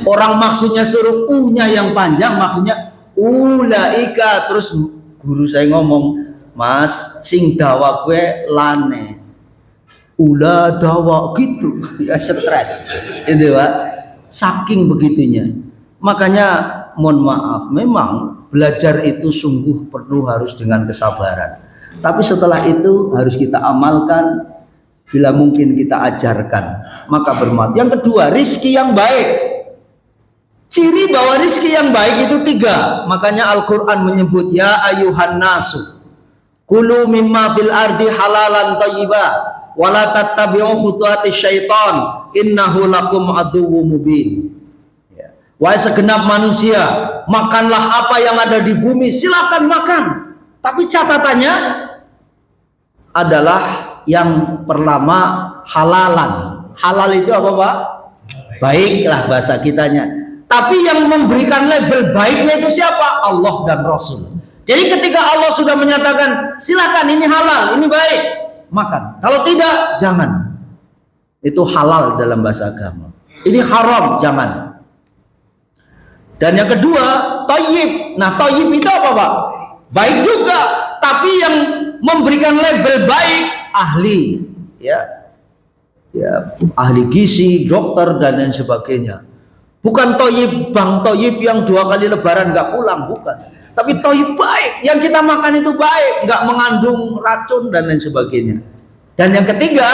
Orang maksudnya suruh u-nya yang panjang, maksudnya ulaika. Terus guru saya ngomong, Mas sing dawa gue lane, dawa gitu. Ya stres itu Pak, saking begitunya. Makanya mohon maaf, memang belajar itu sungguh perlu harus dengan kesabaran. Tapi setelah itu harus kita amalkan, bila mungkin kita ajarkan, maka bermanfaat. Yang kedua, rizki yang baik. Ciri bahwa rizki yang baik itu 3. Makanya Al-Quran menyebut, ya ayuhan nasu, kulu mimma fil ardi halalan thayyibah, wala tattabi'u khutuwatis syaitan, innahu lakum aduwwum mubin. Wahai segenap manusia, makanlah apa yang ada di bumi, silakan makan. Tapi catatannya adalah yang pertama halalan. Halal itu apa Pak? Baiklah bahasa kitanya. Tapi yang memberikan label baiknya itu siapa? Allah dan Rasul. Jadi ketika Allah sudah menyatakan silakan ini halal, ini baik, makan. Kalau tidak, jangan. Itu halal dalam bahasa agama. Ini haram, jangan. Dan yang kedua, thayyib. Nah, thayyib itu apa Pak? Baik juga, tapi yang memberikan label baik ahli, ya ahli gizi, dokter dan lain sebagainya. Bukan thayyib Bang Thayyib yang 2 kali lebaran nggak pulang, bukan. Tapi thayyib baik, yang kita makan itu baik, nggak mengandung racun dan lain sebagainya. Dan yang ketiga,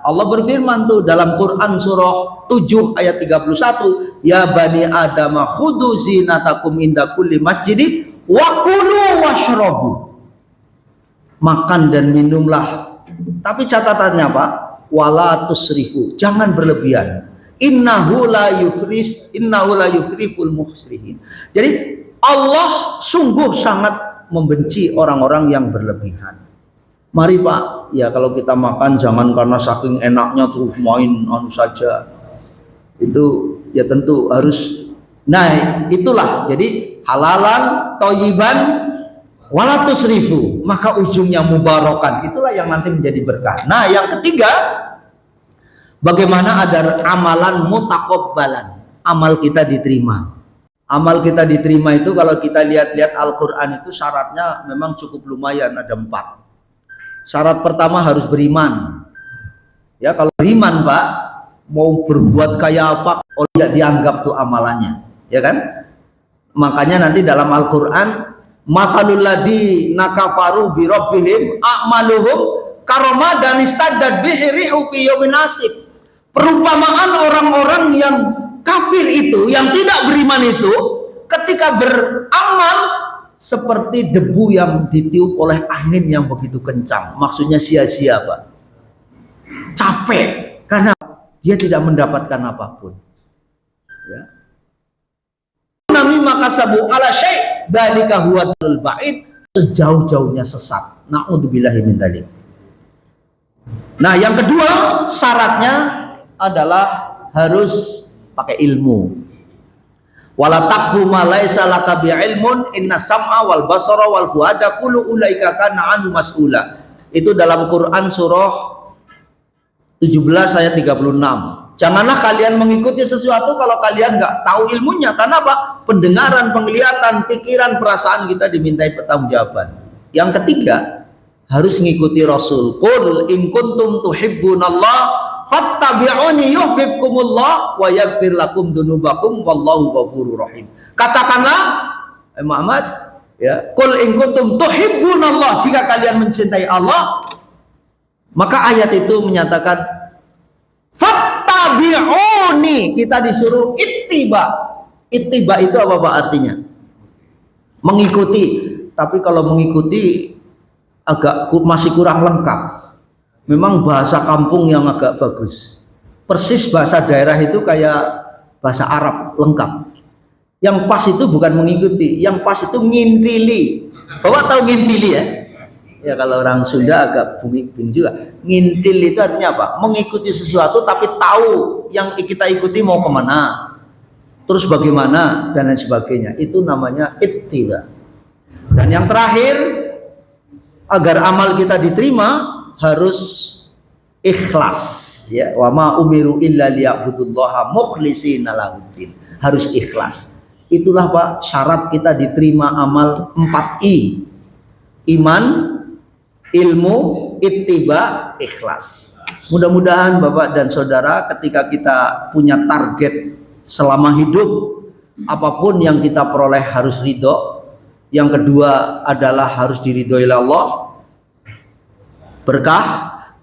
Allah berfirman tuh dalam Quran surah 7 ayat 31, ya bani adama khudu zinatakum inda kulli masjidi wa kulu washrabu. makan dan minumlah. Tapi catatannya apa? Wala tusrifu, jangan berlebihan. Innahu la yufriful muhsrihin. Jadi Allah sungguh sangat membenci orang-orang yang berlebihan. Mari Pak, ya kalau kita makan jangan karena saking enaknya terus main saja. Itu ya tentu harus. Nah, itulah. Jadi halalan, thayyiban, wala tusrifu, maka ujungnya mubarakan. Itulah yang nanti menjadi berkah. Nah, yang ketiga, bagaimana ada amalan mutakobbalan, amal kita diterima. Amal kita diterima itu kalau kita lihat-lihat Al-Quran itu syaratnya memang cukup lumayan, ada 4. Syarat pertama harus beriman. Ya, kalau beriman Pak, mau berbuat kayak apa, oh tidak dianggap tuh amalannya, ya kan? Makanya nanti dalam Al-Quran, mathalul ladina kafaru bi rabbihim a'maluhum karomadan istaddat bihi rihu fi yaumin asif. Perumpamaan orang-orang yang kafir itu, yang tidak beriman itu, ketika beramal seperti debu yang ditiup oleh angin yang begitu kencang. Maksudnya sia-sia Pak, capek karena dia tidak mendapatkan apapun, ya. Nami maka sabu ala syai' dzalika huwal ba'id, sejauh-jauhnya sesat. Na'udzubillahi min dzalik. Nah, yang kedua syaratnya adalah harus pakai ilmu. Wala taqfu ma laisa laka bi'ilmun inna sam'a wal basara wal fuada kullu ulaika kana anhu mas'ula. Itu dalam Quran surah 17 ayat 36. Janganlah kalian mengikuti sesuatu kalau kalian nggak tahu ilmunya. Karena apa? Pendengaran, penglihatan, pikiran, perasaan kita dimintai pertanggungjawaban. Yang ketiga, harus mengikuti Rasul. Qul in kuntum tuhibbunallah fattabi'uni yuhibbukumullah wa yaghfir lakum dzunubakum wallahu ghafurur rahim. Katakanlah Muhammad, ya, qul in kuntum tuhibbunallah, jika kalian mencintai Allah, maka ayat itu menyatakan fattabi'uni, kita disuruh ittiba. Ittiba itu apa Pak artinya? Mengikuti. Tapi kalau mengikuti agak masih kurang lengkap. Memang bahasa kampung yang agak bagus. Persis bahasa daerah itu kayak bahasa Arab lengkap. Yang pas itu bukan mengikuti, yang pas itu ngintili. Bapak tahu ngintili ya? Ya kalau orang Sunda agak bumi-bumi juga. Ngintil itu artinya apa? Mengikuti sesuatu tapi tahu yang kita ikuti mau kemana, terus bagaimana dan lain sebagainya. Itu namanya ittiba. Dan yang terakhir, agar amal kita diterima harus ikhlas, ya. Wa ma umiru illa liya'budullaha mukhlishina lahuddin. Harus ikhlas. Itulah Pak syarat kita diterima amal 4I. Iman, ilmu, ittiba, ikhlas. Mudah-mudahan Bapak dan Saudara ketika kita punya target selama hidup, apapun yang kita peroleh harus ridho. Yang kedua adalah harus diridhoi oleh Allah. Berkah.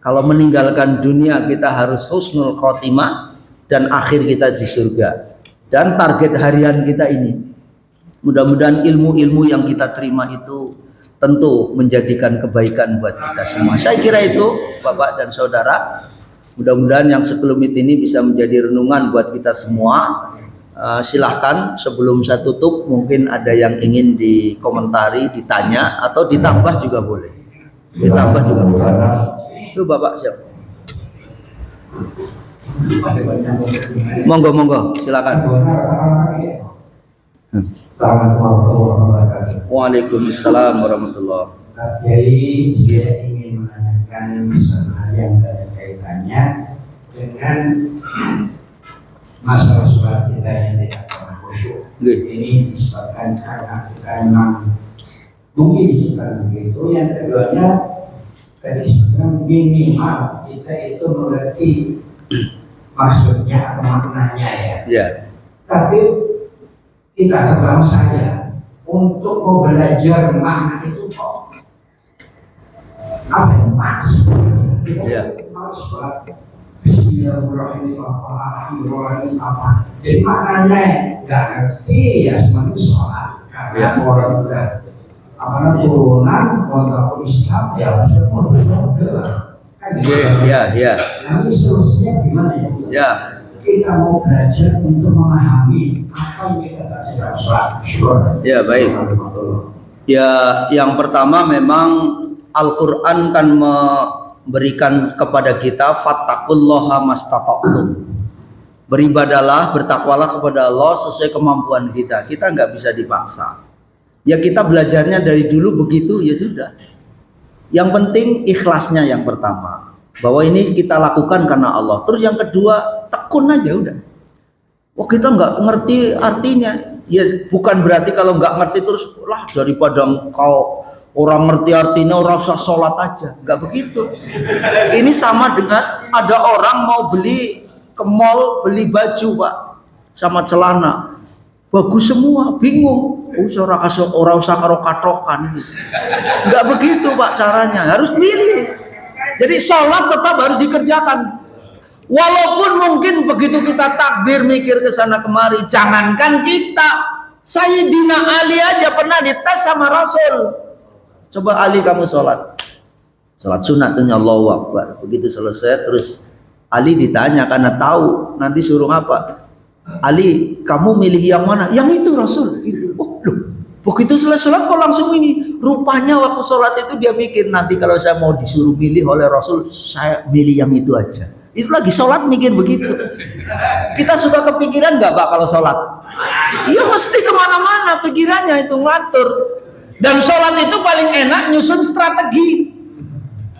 Kalau meninggalkan dunia kita harus husnul khotimah dan akhir kita di surga. Dan target harian kita ini, mudah-mudahan ilmu-ilmu yang kita terima itu tentu menjadikan kebaikan buat kita semua. Saya kira itu Bapak dan Saudara. Mudah-mudahan yang sekelumit ini bisa menjadi renungan buat kita semua. Silahkan sebelum saya tutup mungkin ada yang ingin dikomentari, ditanya atau ditambah juga boleh. Ditambah juga boleh. Itu Bapak siap. Monggo, silakan. Waalaikumsalam warahmatullahi wabarakatuh. Jadi saya ingin menanyakan hal yang ada kaitannya dengan masalah sholat kita yang tidak pernah khusyuk. Ini disebabkan karena kita memang mungkin seperti itu. Yang keduanya tadi sebenarnya minimal kita itu mengerti maksudnya atau maknanya ya. Yeah. Tapi kita terang saja untuk mau belajar makna itu kok apa yang maksudnya? Kita harus buat Bismillahirrahmanirrahim apa? Jadi maknanya nggak ngerti ya semuanya sholat karena orang udah Apakah turunan kontra Islam ya harusnya lah. Ya. Tapi solusinya gimana ya? Ya. Kita mau belajar untuk memahami apa yang kita baca. Ya, baik. Ya, yang pertama memang Al-Qur'an kan memberikan kepada kita fattaqullaha mastata'tum. Beribadalah, bertakwalah kepada Allah sesuai kemampuan kita. Kita nggak bisa dipaksa. Ya kita belajarnya dari dulu begitu, ya sudah. Yang penting ikhlasnya yang pertama. Bahwa ini kita lakukan karena Allah. Terus yang kedua, tekun aja udah. Wah kita nggak ngerti artinya. Ya bukan berarti kalau nggak ngerti terus lah daripada engkau orang ngerti artinya orang usah sholat aja. Nggak begitu. Ini sama dengan ada orang mau beli ke mall beli baju Pak sama celana. Bagus semua, bingung. Orang usah karo katokan. Nggak begitu Pak caranya. Harus milih. Jadi sholat tetap harus dikerjakan. Walaupun mungkin begitu kita takbir mikir ke sana kemari, jangankan kita, Sayyidina Ali aja pernah dites sama Rasul. Coba Ali kamu sholat sunatnya Allahu Akbar. Begitu selesai terus Ali ditanya karena tahu nanti suruh apa. Ali kamu milih yang mana? Yang itu Rasul. Itu. Oh loh, begitu selesai sholat kok langsung ini. Rupanya waktu sholat itu dia mikir nanti kalau saya mau disuruh milih oleh Rasul, saya milih yang itu aja. Itu lagi sholat mikir begitu. Kita suka kepikiran nggak Pak kalau sholat? Iya mesti kemana-mana pikirannya itu ngatur. Dan sholat itu paling enak nyusun strategi.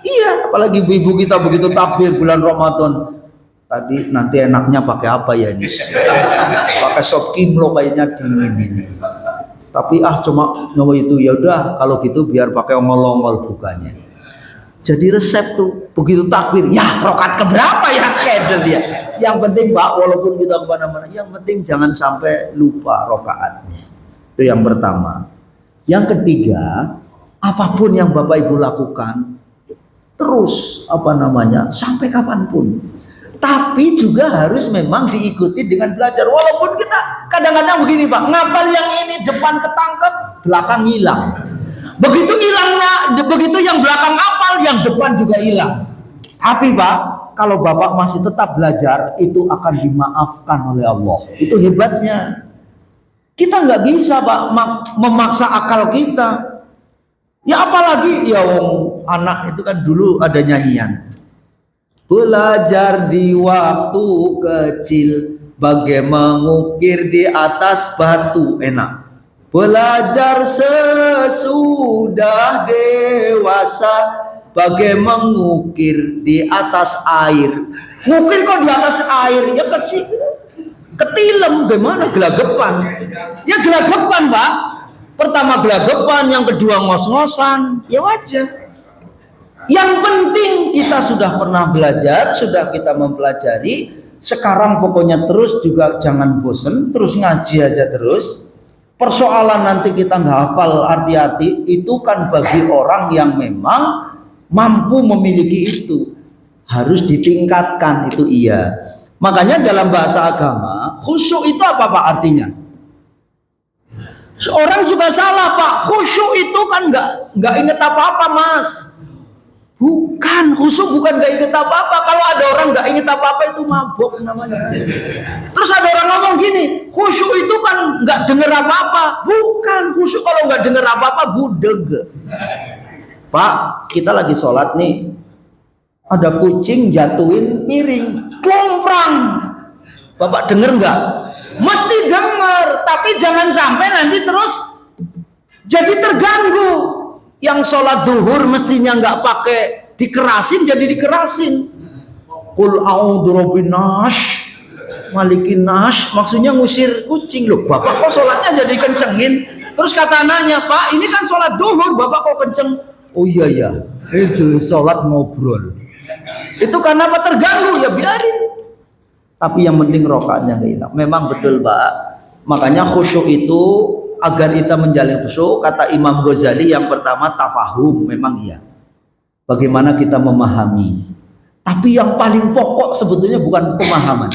Iya, apalagi ibu-ibu kita begitu takbir bulan Ramadan. Tadi nanti enaknya pakai apa ya Nis? Pakai sop kimlo kayaknya dingin ini. Tapi cuma nyawa itu ya udah kalau gitu biar pakai ongol-ongol bukanya. Jadi resep tuh begitu takbir, ya rokat keberapa ya keder dia. Yang penting Pak, walaupun kita kemana-mana, yang penting jangan sampai lupa rokaatnya. Itu yang pertama. Yang ketiga, apapun yang Bapak Ibu lakukan, terus sampai kapanpun. Tapi juga harus memang diikuti dengan belajar. Walaupun kita kadang-kadang begini Pak, ngapal yang ini depan ketangkep, belakang hilang. Begitu hilangnya, begitu yang belakang apal, yang depan juga hilang. Tapi Pak, kalau Bapak masih tetap belajar, itu akan dimaafkan oleh Allah. Itu hebatnya. Kita nggak bisa Pak memaksa akal kita. Ya apalagi ya anak itu kan dulu ada nyanyian. Belajar di waktu kecil, bagai mengukir di atas batu, enak. Belajar sesudah dewasa, bagai mengukir di atas air. Ngukir kok di atas air? Ya ketilem, gimana? Gelagapan. Ya gelagapan Pak. Pertama gelagapan, yang kedua ngos-ngosan. Ya wajar. Yang penting kita sudah pernah belajar, sudah kita mempelajari. Sekarang pokoknya terus juga jangan bosen, terus ngaji aja terus. Persoalan nanti kita nggak hafal arti-arti itu kan bagi orang yang memang mampu memiliki itu, harus ditingkatkan itu iya. Makanya dalam bahasa agama khusyuk itu apa Pak artinya? Seorang suka salah Pak, khusyuk itu kan nggak inget apa-apa Mas. Bukan, khusyuk bukan gak inget apa-apa. Kalau ada orang gak inget apa-apa itu mabuk namanya. Terus ada orang ngomong gini, khusyuk itu kan gak denger apa-apa. Bukan, khusyuk kalau gak denger apa-apa budeg. Pak, kita lagi sholat nih. Ada kucing jatuhin piring, klomprang. Bapak denger gak? Mesti denger, tapi jangan sampai nanti terus jadi terganggu. Yang sholat duhur mestinya nggak pakai dikerasin jadi dikerasin. Qul a'udzu birabbin nas, malikin nas, maksudnya ngusir kucing. Loh Bapak kok sholatnya jadi kencengin? Terus kata anaknya, Pak ini kan sholat duhur, Bapak kok kenceng? Oh iya ya, itu sholat ngobrol. Itu karena apa? Terganggu, ya biarin. Tapi yang penting rokaatnya nggak hilang. Memang betul Pak. Makanya khusyuk itu agar kita menjalin khusyuk, kata Imam Ghazali yang pertama tafahum, memang iya. Bagaimana kita memahami. Tapi yang paling pokok sebetulnya bukan pemahaman,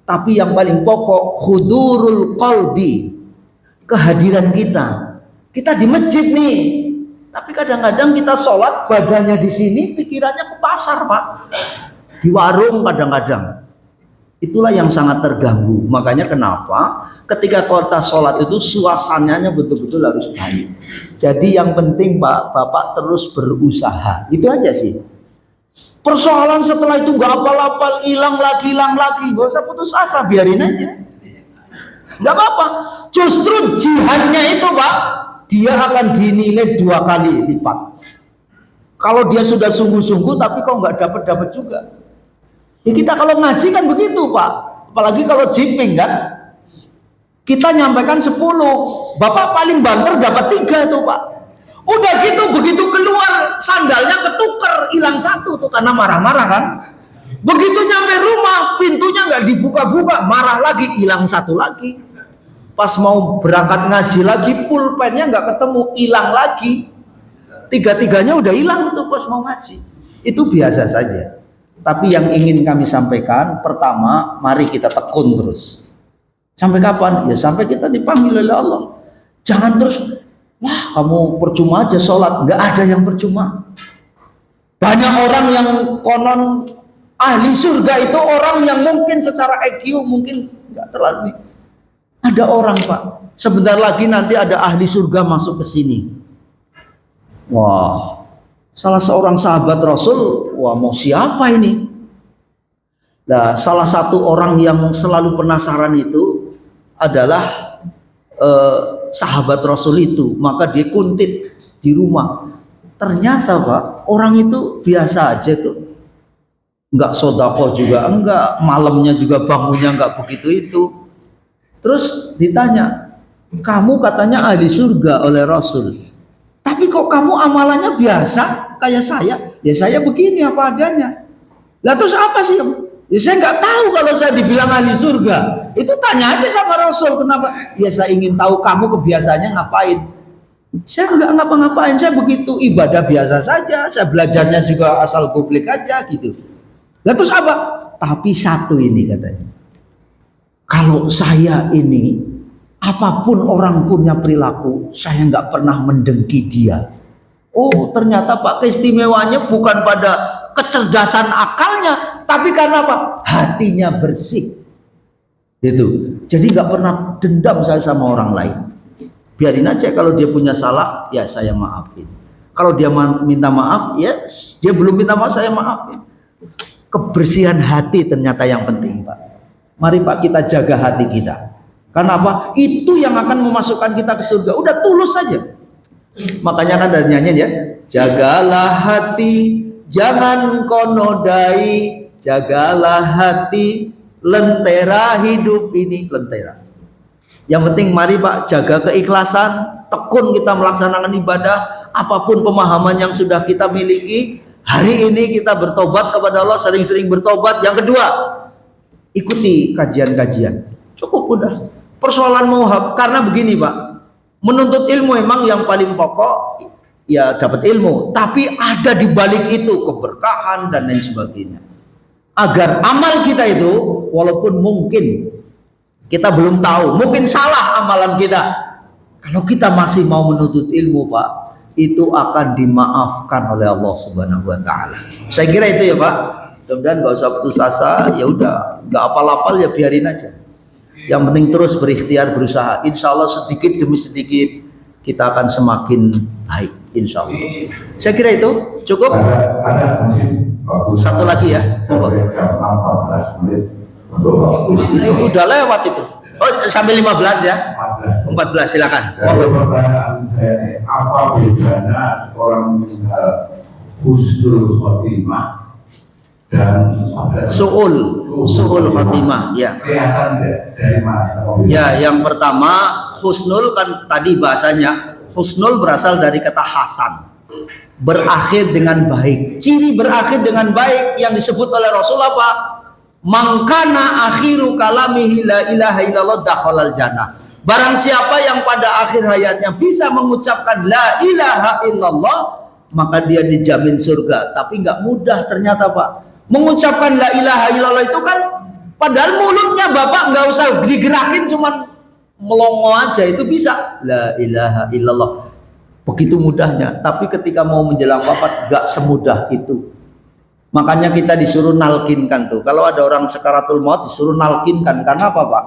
tapi yang paling pokok hudurul qalbi, kehadiran kita. Kita di masjid nih, Tapi kadang-kadang kita sholat badannya di sini, pikirannya ke pasar, Pak. Di warung kadang-kadang. Itulah yang sangat terganggu. Makanya kenapa ketika kota sholat itu suasananya betul-betul harus baik. Jadi yang penting Pak, Bapak terus berusaha. Itu aja sih. Persoalan setelah itu nggak apal-apal, hilang lagi, nggak usah putus asa, biarin aja. Nggak apa-apa. Justru jihadnya itu Pak, dia akan dinilai 2 kali lipat. Kalau dia sudah sungguh-sungguh, tapi kok nggak dapat juga. Ya kita kalau ngaji kan begitu Pak, apalagi kalau jiping kan, kita nyampaikan 10, Bapak paling banter dapat 3 tuh Pak. Udah gitu, begitu keluar sandalnya ketuker, hilang 1 tuh karena marah-marah kan. Begitu nyampe rumah, pintunya nggak dibuka-buka, marah lagi, hilang 1 lagi. Pas mau berangkat ngaji lagi, pulpennya nggak ketemu, hilang lagi. 3-tiganya udah hilang tuh pas mau ngaji. Itu biasa saja. Tapi yang ingin kami sampaikan, pertama, mari kita tekun terus. Sampai kapan? Ya sampai kita dipanggil oleh Allah. Jangan terus, wah kamu percuma aja sholat. Nggak ada yang percuma. Banyak orang yang konon ahli surga itu orang yang mungkin secara IQ mungkin nggak terlalu. Ada orang Pak, sebentar lagi nanti ada ahli surga masuk ke sini. Wah, salah seorang sahabat Rasul, wah mau siapa ini? Nah, salah satu orang yang selalu penasaran itu adalah sahabat Rasul itu. Maka dia kuntit di rumah. Ternyata Pak, orang itu biasa aja tuh. Enggak sodako juga enggak, malamnya juga bangunnya enggak begitu itu. Terus ditanya, kamu katanya ahli surga oleh Rasul. Tapi kok kamu amalannya biasa kayak saya? Ya saya begini apa adanya. Lah terus apa sih? Ya saya nggak tahu kalau saya dibilang ahli surga. Itu tanya aja sama Rasul kenapa? Ya saya ingin tahu kamu kebiasaannya ngapain. Saya nggak ngapa-ngapain, saya begitu ibadah biasa saja. Saya belajarnya juga asal publik aja gitu. Lah terus apa? Tapi satu ini katanya. Kalau saya ini apapun orang punya perilaku, saya nggak pernah mendengki dia. Oh ternyata Pak keistimewaannya bukan pada kecerdasan akalnya, tapi karena apa? Hatinya bersih. Gitu. Jadi nggak pernah dendam saya sama orang lain. Biarin aja kalau dia punya salah, ya saya maafin. Kalau dia minta maaf, ya dia belum minta maaf, saya maafin. Kebersihan hati ternyata yang penting Pak. Mari Pak kita jaga hati kita. Karena apa? Itu yang akan memasukkan kita ke surga. Udah tulus saja. Makanya kan dari nyanyian ya. Jagalah hati, jangan kau nodai. Jagalah hati, lentera hidup ini lentera. Yang penting mari Pak jaga keikhlasan, tekun kita melaksanakan ibadah. Apapun pemahaman yang sudah kita miliki, hari ini kita bertobat kepada Allah, sering-sering bertobat. Yang kedua, ikuti kajian-kajian. Cukup udah. Persoalan mau karena begini Pak, menuntut ilmu memang yang paling pokok ya dapat ilmu, tapi ada di balik itu keberkahan dan lain sebagainya. Agar amal kita itu walaupun mungkin kita belum tahu, mungkin salah amalan kita, kalau kita masih mau menuntut ilmu Pak, itu akan dimaafkan oleh Allah Subhanahu wa taala. Saya kira itu ya Pak. Mudah-mudahan nggak usah putus asa, ya udah nggak apal-apal ya biarin aja. Yang penting terus berikhtiar, berusaha. Insya Allah sedikit demi sedikit kita akan semakin baik. Insya Allah. Saya kira itu cukup. Ada Satu lagi ya. Udah lewat itu. Oh sampai 15 ya. 14 silakan. Pertanyaan saya, apa bedanya seorang meninggal husnul khotimah dan su'ul khotimah ya. Kelihatan dari mana? Ya, yang pertama husnul kan tadi bahasanya husnul berasal dari kata hasan, berakhir dengan baik. Ciri berakhir dengan baik yang disebut oleh Rasul apa? Mangkana akhiru kalamihi la ilaha illallah dakhalal jannah. Barang siapa yang pada akhir hayatnya bisa mengucapkan la ilaha illallah, maka dia dijamin surga. Tapi nggak mudah ternyata Pak. Mengucapkan la ilaha illallah itu kan padahal mulutnya Bapak nggak usah digerakin, cuman melongo aja itu bisa la ilaha illallah. begitu mudahnya. Tapi ketika mau menjelang wafat gak semudah itu. Makanya kita disuruh nalkinkan tuh. Kalau ada orang sakaratul maut disuruh nalkinkan. Karena apa Pak?